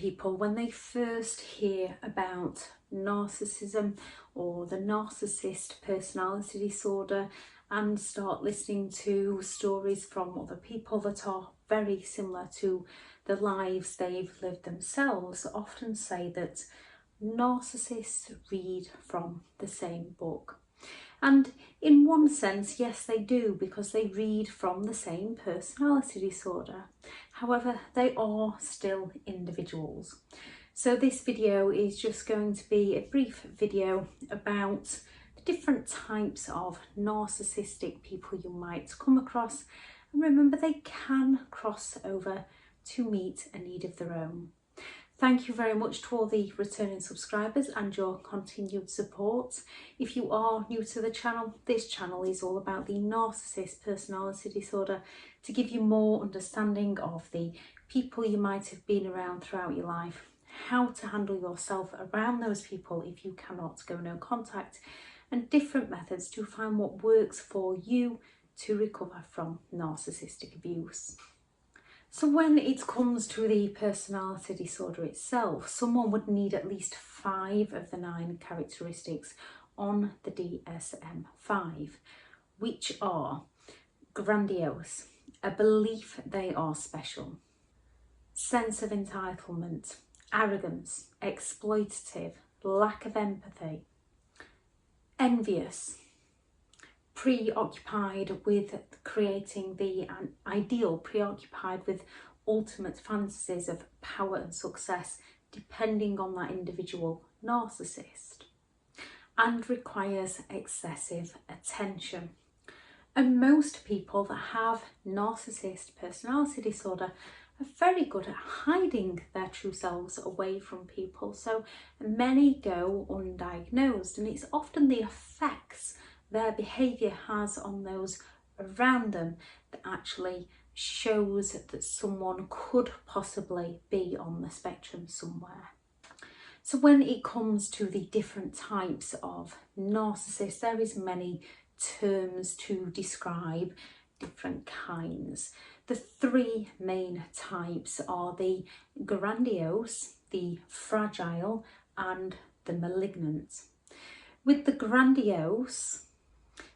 people, when they first hear about narcissism or the narcissist personality disorder and start listening to stories from other people that are very similar to the lives they've lived themselves, often say that narcissists read from the same book. And in one sense, yes, they do, because they read from the same personality disorder. However, they are still individuals. So this video is just going to be a brief video about the different types of narcissistic people you might come across. And remember, they can cross over to meet a need of their own. Thank you very much to all the returning subscribers and your continued support. If you are new to the channel, this channel is all about the narcissist personality disorder, to give you more understanding of the people you might have been around throughout your life, how to handle yourself around those people if you cannot go no contact, and different methods to find what works for you to recover from narcissistic abuse. So when it comes to the personality disorder itself, someone would need at least 5 of the 9 characteristics on the DSM-5, which are grandiose, a belief they are special, sense of entitlement, arrogance, exploitative, lack of empathy, envious, preoccupied with creating the ideal, preoccupied with ultimate fantasies of power and success depending on that individual narcissist, and requires excessive attention. And most people that have narcissist personality disorder are very good at hiding their true selves away from people, so many go undiagnosed, and it's often the effects their behaviour has on those around them that actually shows that someone could possibly be on the spectrum somewhere. So when it comes to the different types of narcissists, there is many terms to describe different kinds. The 3 main types are the grandiose, the fragile, and the malignant. With the grandiose,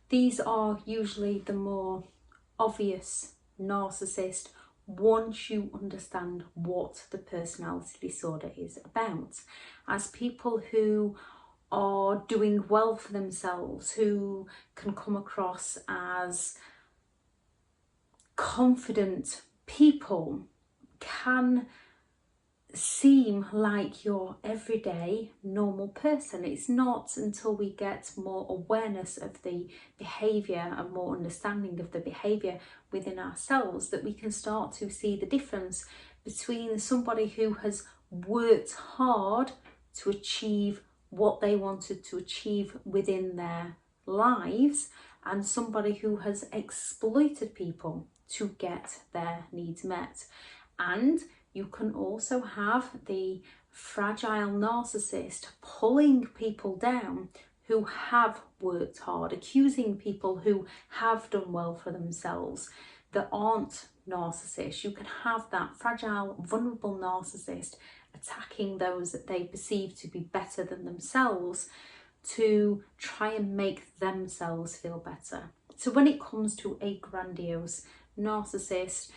these are usually the more obvious narcissist once you understand what the personality disorder is about, as people who are doing well for themselves, who can come across as confident people, can seem like your everyday normal person. It's not until we get more awareness of the behaviour and more understanding of the behaviour within ourselves that we can start to see the difference between somebody who has worked hard to achieve what they wanted to achieve within their lives and somebody who has exploited people to get their needs met. And you can also have the fragile narcissist pulling people down who have worked hard, accusing people who have done well for themselves that aren't narcissists. You can have that fragile, vulnerable narcissist attacking those that they perceive to be better than themselves to try and make themselves feel better. So when it comes to a grandiose narcissist,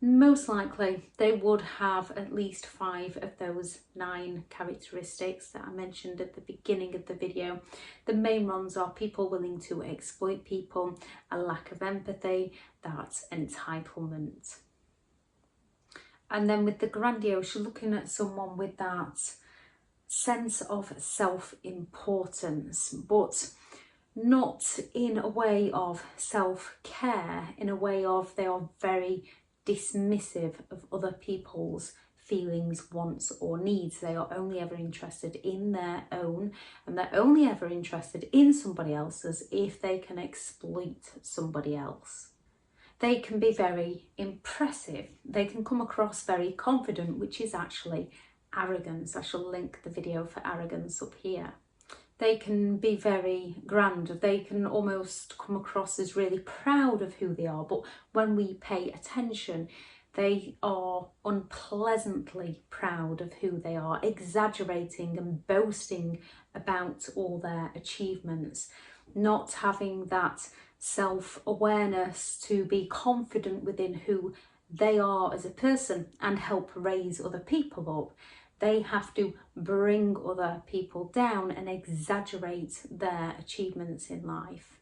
most likely they would have at least 5 of those 9 characteristics that I mentioned at the beginning of the video. The main ones are people willing to exploit people, a lack of empathy, that's entitlement. And then with the grandiose, you're looking at someone with that sense of self-importance, but not in a way of self-care, in a way of they are very dismissive of other people's feelings, wants or needs. They are only ever interested in their own, and they're only ever interested in somebody else's if they can exploit somebody else. They can be very impressive. They can come across very confident, which is actually arrogance. I shall link the video for arrogance up here. They can be very grand. They can almost come across as really proud of who they are. But when we pay attention, They are unpleasantly proud of who they are, exaggerating and boasting about all their achievements, not having that self-awareness to be confident within who they are as a person and help raise other people up. They have to bring other people down and exaggerate their achievements in life.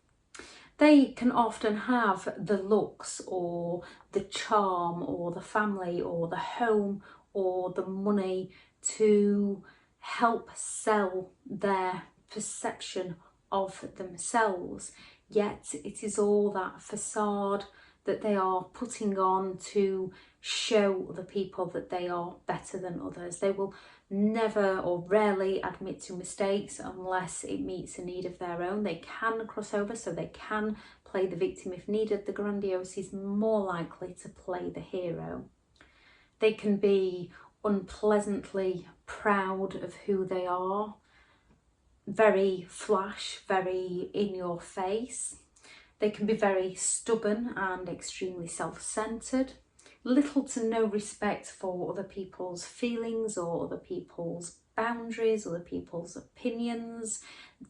They can often have the looks or the charm or the family or the home or the money to help sell their perception of themselves, yet it is all that facade that they are putting on to show other people that they are better than others. They will never or rarely admit to mistakes unless it meets a need of their own. They can cross over, so they can play the victim if needed. The grandiose is more likely to play the hero. They can be unpleasantly proud of who they are, very flash, very in your face. They can be very stubborn and extremely self-centered. Little to no respect for other people's feelings or other people's boundaries, other people's opinions.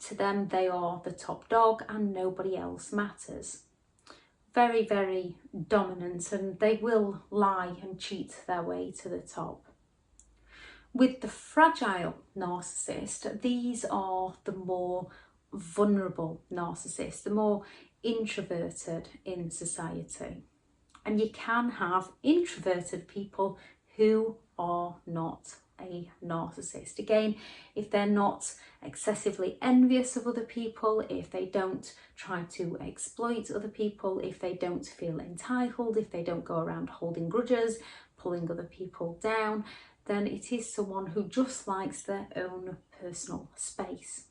To them, they are the top dog and nobody else matters. Very, very dominant, and they will lie and cheat their way to the top. With the fragile narcissist, these are the more vulnerable narcissists, the more introverted in society. And you can have introverted people who are not a narcissist. Again, if they're not excessively envious of other people, if they don't try to exploit other people, if they don't feel entitled, if they don't go around holding grudges, pulling other people down, then it is someone who just likes their own personal space.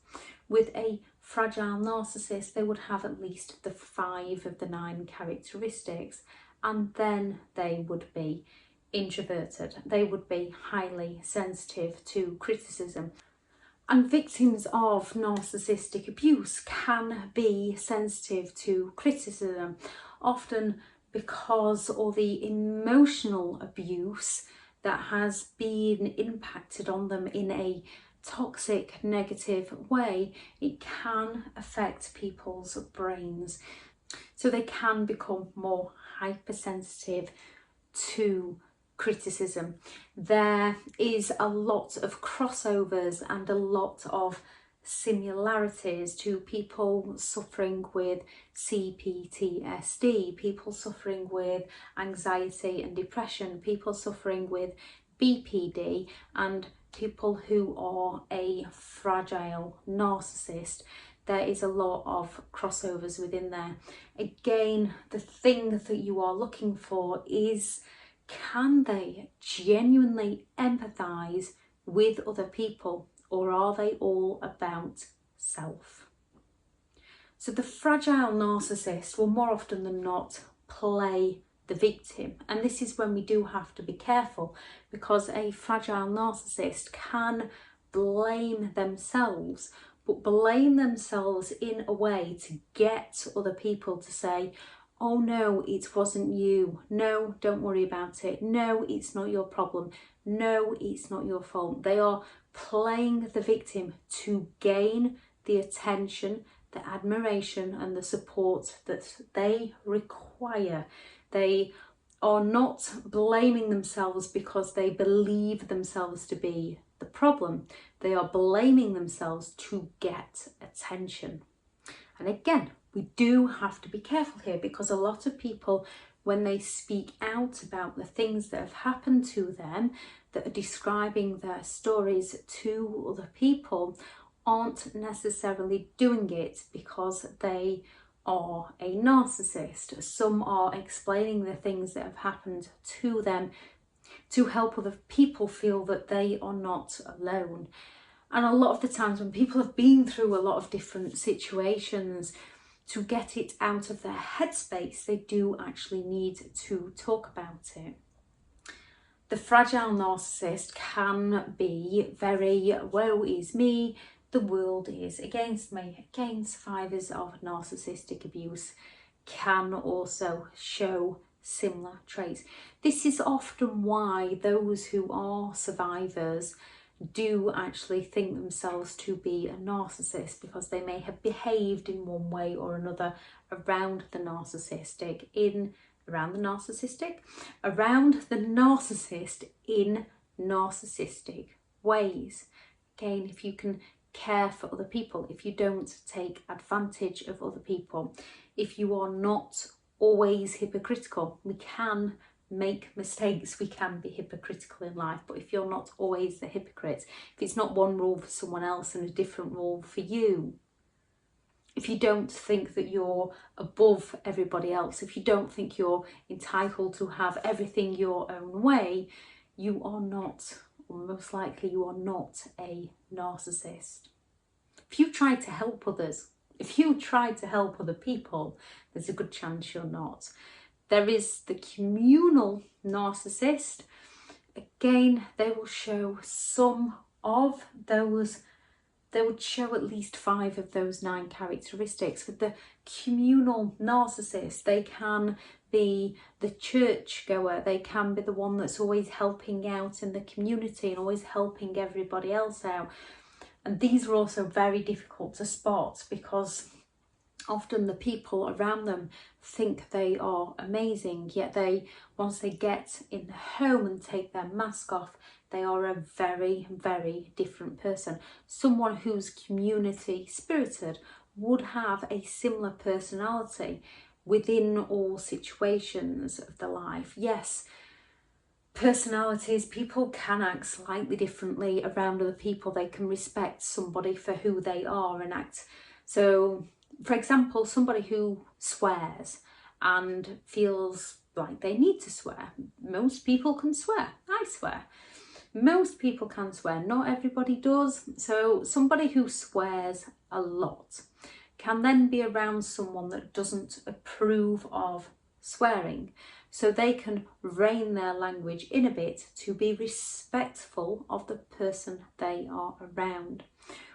With a fragile narcissist, they would have at least the 5 of the 9 characteristics, and then they would be introverted. They would be highly sensitive to criticism. And victims of narcissistic abuse can be sensitive to criticism, often because of the emotional abuse that has been impacted on them in a toxic, negative way. It can affect people's brains. So they can become more hypersensitive to criticism. There is a lot of crossovers and a lot of similarities to people suffering with CPTSD, people suffering with anxiety and depression, people suffering with BPD, and people who are a fragile narcissist. There is a lot of crossovers within there. Again, the thing that you are looking for is, can they genuinely empathise with other people, or are they all about self? So the fragile narcissist will more often than not play the victim, and this is when we do have to be careful, because a fragile narcissist can blame themselves, but blame themselves in a way to get other people to say, oh no, it wasn't you. No, don't worry about it. No, it's not your problem. No, it's not your fault. They are playing the victim to gain the attention, the admiration and the support that they require. They are not blaming themselves because they believe themselves to be the problem. They are blaming themselves to get attention. And again, we do have to be careful here, because a lot of people, when they speak out about the things that have happened to them, that are describing their stories to other people, aren't necessarily doing it because they are a narcissist. Some are explaining the things that have happened to them to help other people feel that they are not alone. And a lot of the times when people have been through a lot of different situations, to get it out of their headspace, they do actually need to talk about it. The fragile narcissist can be very, woe is me, the world is against me. Again, survivors of narcissistic abuse can also show similar traits. This is often why those who are survivors do actually think themselves to be a narcissist, because they may have behaved in one way or another around the narcissist in narcissistic ways. Again, if you can care for other people, if you don't take advantage of other people, if you are not always hypocritical. We can make mistakes, we can be hypocritical in life, but if you're not always the hypocrite, if it's not one rule for someone else and a different rule for you, if you don't think that you're above everybody else, if you don't think you're entitled to have everything your own way, you are not, or most likely you are not, a narcissist. If you try to help others, if you try to help other people, there's a good chance you're not. There is the communal narcissist. Again, they will show some of those, they would show at least 5 of those 9 characteristics. With the communal narcissist, they can be the church goer, they can be the one that's always helping out in the community and always helping everybody else out. And these are also very difficult to spot, because often the people around them think they are amazing, yet they, once they get in the home and take their mask off, they are a very, very different person. Someone who's community spirited would have a similar personality within all situations of their life. Yes, personalities, people can act slightly differently around other people. They can respect somebody for who they are and act. So, for example, somebody who swears and feels like they need to swear. Most people can swear. I swear. Most people can swear. Not everybody does. So somebody who swears a lot can then be around someone that doesn't approve of swearing. So they can rein their language in a bit to be respectful of the person they are around.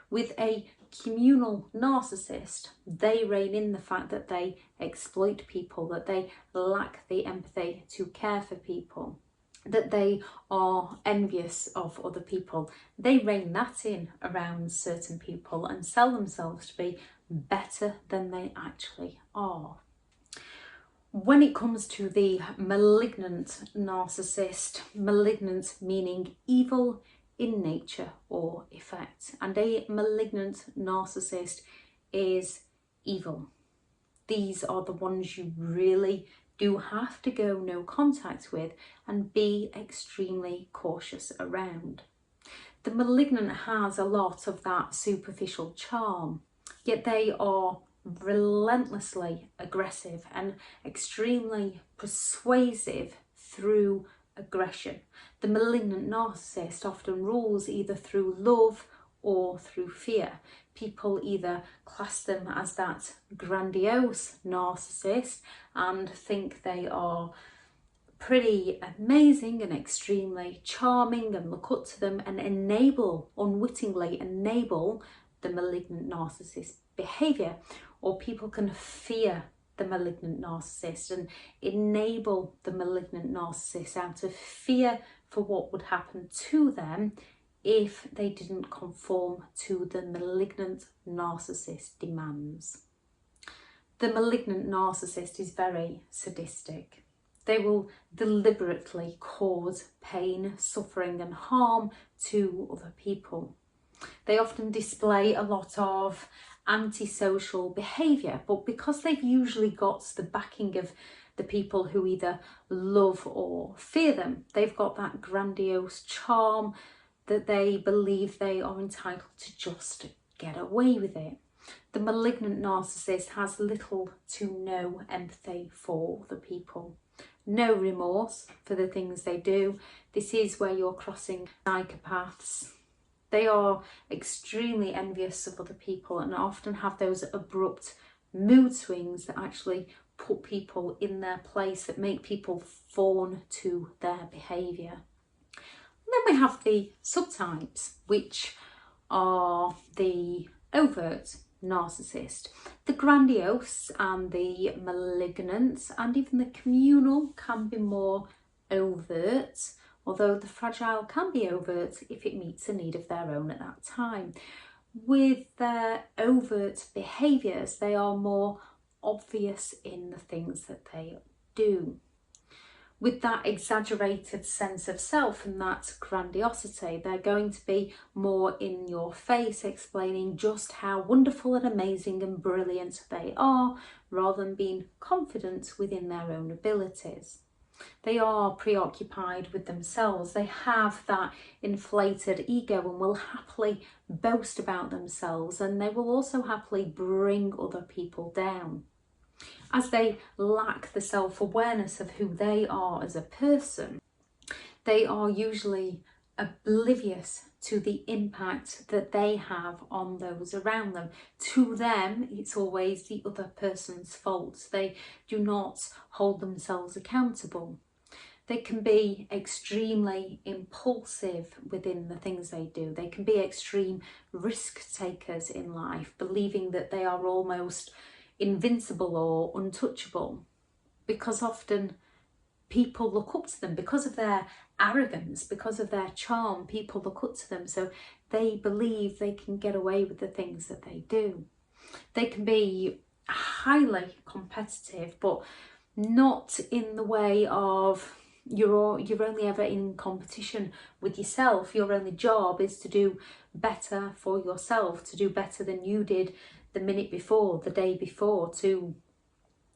With a communal narcissist, they rein in the fact that they exploit people, that they lack the empathy to care for people, that they are envious of other people. They rein that in around certain people and sell themselves to be better than they actually are. When it comes to the malignant narcissist, malignant meaning evil in nature or effect, and a malignant narcissist is evil. These are the ones you really do have to go no contact with and be extremely cautious around. The malignant has a lot of that superficial charm, yet they are relentlessly aggressive and extremely persuasive through aggression. The malignant narcissist often rules either through love or through fear. People either class them as that grandiose narcissist and think they are pretty amazing and extremely charming and look up to them and unwittingly enable the malignant narcissist behaviour, or people can fear the malignant narcissist and enable the malignant narcissist out of fear for what would happen to them if they didn't conform to the malignant narcissist demands. The malignant narcissist is very sadistic. They will deliberately cause pain, suffering and harm to other people. They often display a lot of antisocial behaviour, but because they've usually got the backing of the people who either love or fear them, they've got that grandiose charm that they believe they are entitled to just get away with it. The malignant narcissist has little to no empathy for the people, no remorse for the things they do. This is where you're crossing psychopaths. They are extremely envious of other people and often have those abrupt mood swings that actually put people in their place, that make people fawn to their behaviour. And then we have the subtypes, which are the overt Narcissist. The grandiose and the malignant and even the communal can be more overt, although the fragile can be overt if it meets a need of their own at that time. With their overt behaviours, they are more obvious in the things that they do. With that exaggerated sense of self and that grandiosity, they're going to be more in your face, explaining just how wonderful and amazing and brilliant they are, rather than being confident within their own abilities. They are preoccupied with themselves. They have that inflated ego and will happily boast about themselves, and they will also happily bring other people down. As they lack the self-awareness of who they are as a person, they are usually oblivious to the impact that they have on those around them. To them, it's always the other person's fault. They do not hold themselves accountable. They can be extremely impulsive within the things they do. They can be extreme risk takers in life, believing that they are almost invincible or untouchable, because often people look up to them because of their arrogance, because of their charm. People look up to them, so they believe they can get away with the things that they do. They can be highly competitive, but not in the way of you're only ever in competition with yourself. Your only job is to do better for yourself, to do better than you did the minute before, the day before, to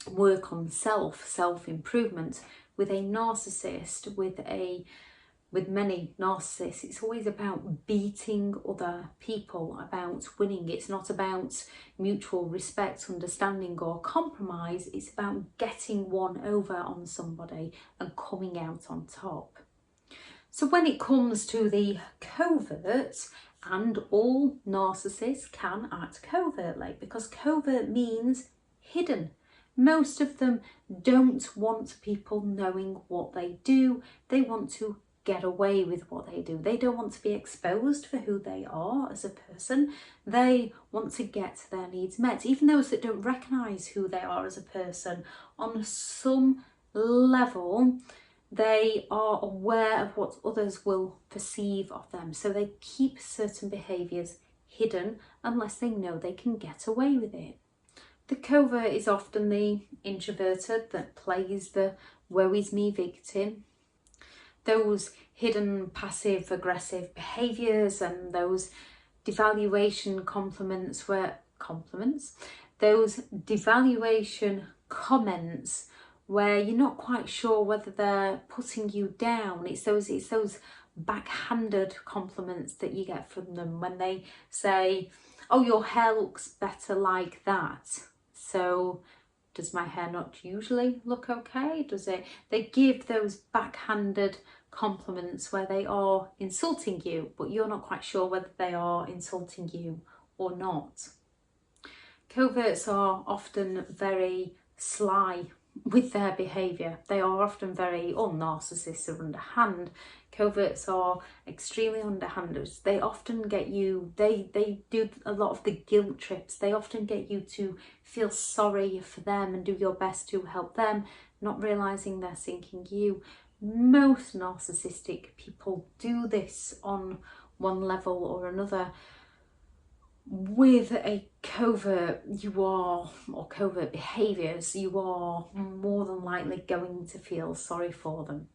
work on self-improvement. With a narcissist, with many narcissists, it's always about beating other people, about winning. It's not about mutual respect, understanding or compromise. It's about getting one over on somebody and coming out on top. So when it comes to the covert, and all narcissists can act covertly, because covert means hidden. Most of them don't want people knowing what they do. They want to get away with what they do. They don't want to be exposed for who they are as a person. They want to get their needs met. Even those that don't recognise who they are as a person, on some level, they are aware of what others will perceive of them. So they keep certain behaviours hidden unless they know they can get away with it. The covert is often the introverted that plays the woe is me victim. Those hidden passive aggressive behaviours and those devaluation those devaluation comments where you're not quite sure whether they're putting you down. It's those backhanded compliments that you get from them when they say, oh, your hair looks better like that. So does my hair not usually look okay? Does it? They give those backhanded compliments where they are insulting you, but you're not quite sure whether they are insulting you or not. Coverts are often very sly with their behaviour. They are often very, narcissists are underhand. Coverts are extremely underhanded. They often get you, they do a lot of the guilt trips. They often get you to feel sorry for them and do your best to help them, not realising they're sinking you. Most narcissistic people do this on one level or another. With a covert, or covert behaviours, you are more than likely going to feel sorry for them.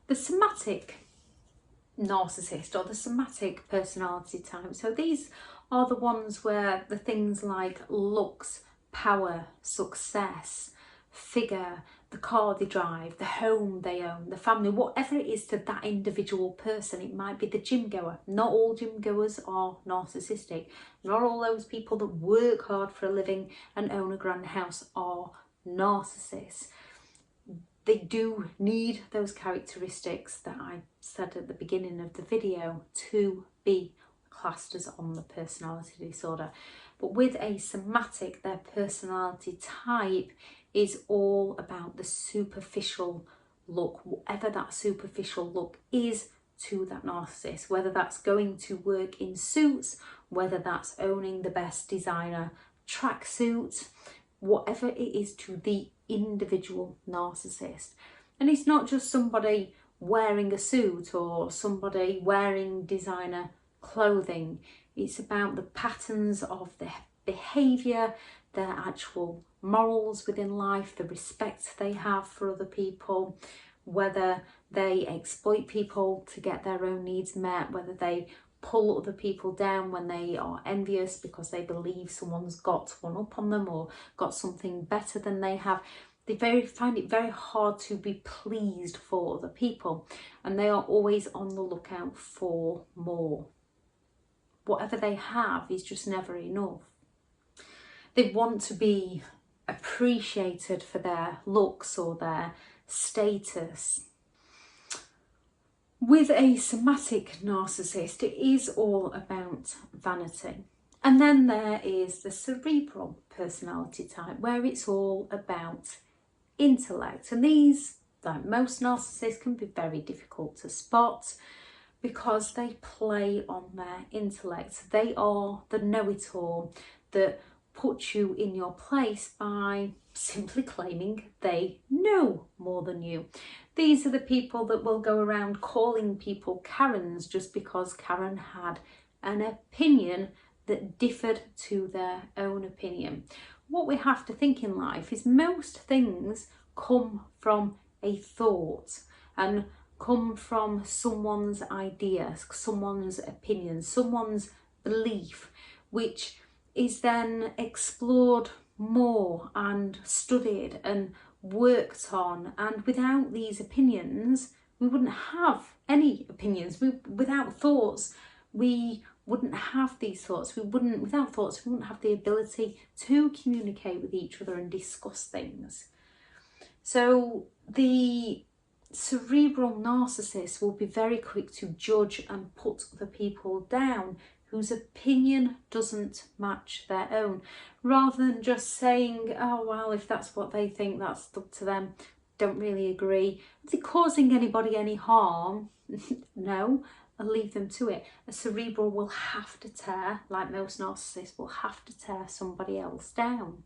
The somatic narcissist, or the somatic personality type. So these are the ones where the things like looks, power, success, figure, the car they drive, the home they own, the family, whatever it is to that individual person. It might be the gym goer. Not all gym goers are narcissistic. Not all those people that work hard for a living and own a grand house are narcissists. They do need those characteristics that I said at the beginning of the video to be classed as on the personality disorder. But with a somatic, their personality type is all about the superficial look, whatever that superficial look is to that narcissist, whether that's going to work in suits whether that's owning the best designer tracksuit, whatever it is to the individual narcissist. And it's not just somebody wearing a suit or somebody wearing designer clothing. It's about the patterns of their behaviour, their actual morals within life, the respect they have for other people, whether they exploit people to get their own needs met, whether they pull other people down when they are envious because they believe someone's got one up on them or got something better than they have. They find it very hard to be pleased for other people, and they are always on the lookout for more. Whatever they have is just never enough. They want to be appreciated for their looks or their status. With a somatic narcissist, it is all about vanity. And then there is the cerebral personality type, where it's all about intellect. And these, like most narcissists, can be very difficult to spot because they play on their intellect. They are the know-it-all that put you in your place by simply claiming they know more than you. These are the people that will go around calling people Karens just because Karen had an opinion that differed to their own opinion. What we have to think in life is most things come from a thought and come from someone's idea, someone's opinion, someone's belief, which is then explored more and studied and worked on. And without these opinions, we wouldn't have any opinions. Without thoughts, we wouldn't have these thoughts. Without thoughts, we wouldn't have the ability to communicate with each other and discuss things. So the cerebral narcissist will be very quick to judge and put other people down whose opinion doesn't match their own, rather than just saying, oh well, if that's what they think, that's up to them, don't really agree. Is it causing anybody any harm? No, I'll leave them to it. A cerebral will have to tear, like most narcissists, will have to tear somebody else down.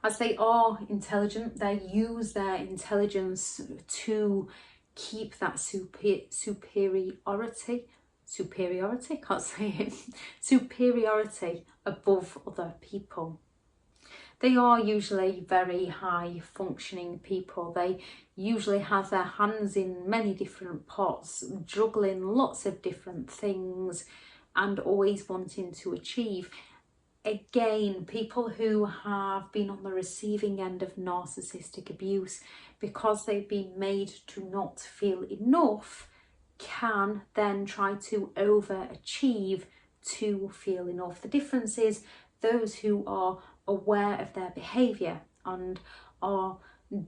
As they are intelligent, they use their intelligence to keep that superiority above other people. They are usually very high functioning people. They usually have their hands in many different pots, juggling lots of different things and always wanting to achieve. Again, people who have been on the receiving end of narcissistic abuse because they've been made to not feel enough can then try to overachieve to feel enough. The difference is those who are aware of their behaviour and are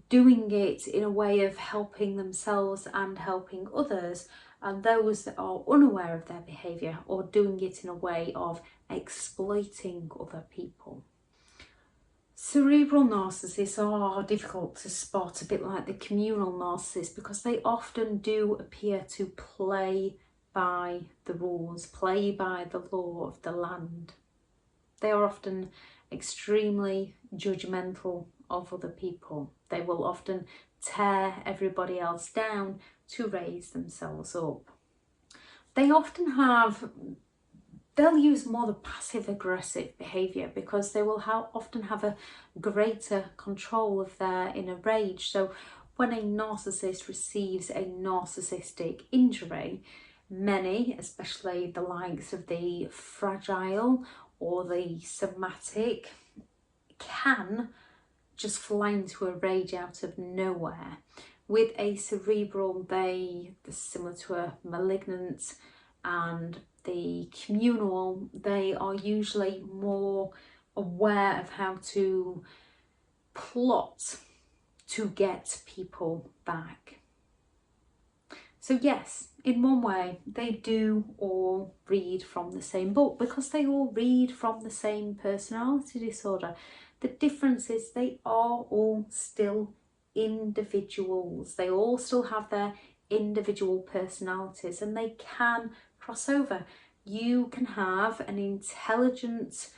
doing it in a way of helping themselves and helping others, and those that are unaware of their behaviour or doing it in a way of exploiting other people. Cerebral narcissists are difficult to spot, a bit like the communal narcissist, because they often do appear to play by the rules, play by the law of the land. They are often extremely judgmental of other people. They will often tear everybody else down to raise themselves up. They often they'll use more the passive aggressive behaviour because they will often have a greater control of their inner rage. So when a narcissist receives a narcissistic injury, many, especially the likes of the fragile or the somatic, can just fly into a rage out of nowhere. With a cerebral, they're similar to a malignant, and the communal, they are usually more aware of how to plot to get people back. So yes, in one way, they do all read from the same book because they all read from the same personality disorder. The difference is they are all still individuals. They all still have their individual personalities and they can cross over. You can have an intelligent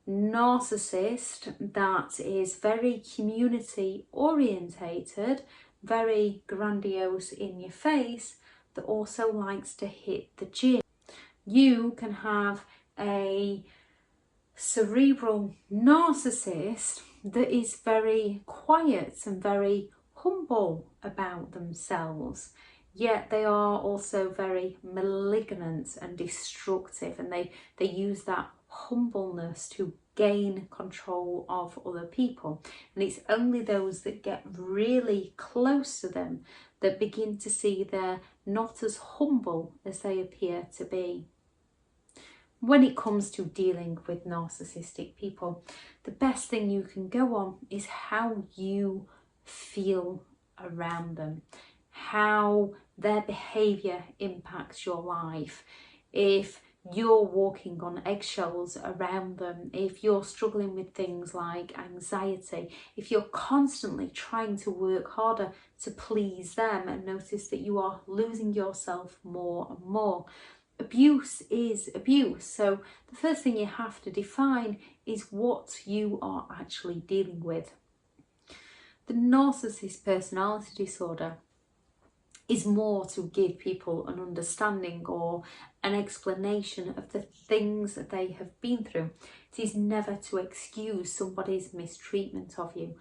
narcissist that is very community orientated, very grandiose in your face, that also likes to hit the gym. You can have a cerebral narcissist that is very quiet and very humble about themselves, yet they are also very malignant and destructive, and they use that humbleness to gain control of other people. And it's only those that get really close to them that begin to see they're not as humble as they appear to be. When it comes to dealing with narcissistic people, the best thing you can go on is how you feel around them, how their behaviour impacts your life. If you're walking on eggshells around them, if you're struggling with things like anxiety, if you're constantly trying to work harder to please them and notice that you are losing yourself more and more. Abuse is abuse. So the first thing you have to define is what you are actually dealing with. The narcissist personality disorder is more to give people an understanding or an explanation of the things that they have been through. It is never to excuse somebody's mistreatment of you.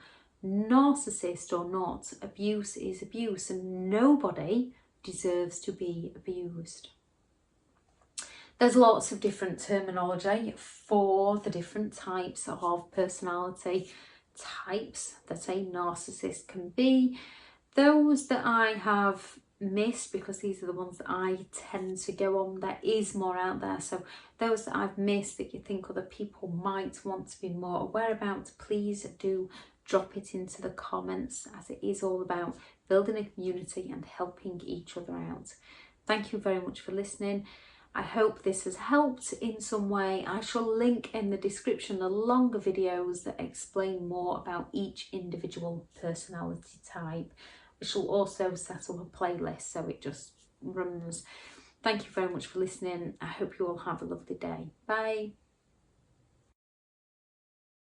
Narcissist or not, abuse is abuse, and nobody deserves to be abused. There's lots of different terminology for the different types of personality types that a narcissist can be. Those that I have missed, because these are the ones that I tend to go on, there is more out there. So those that I've missed that you think other people might want to be more aware about, please do drop it into the comments, as it is all about building a community and helping each other out. Thank you very much for listening. I hope this has helped in some way. I shall link in the description the longer videos that explain more about each individual personality type. I shall also set up a playlist so it just runs. Thank you very much for listening. I hope you all have a lovely day. Bye.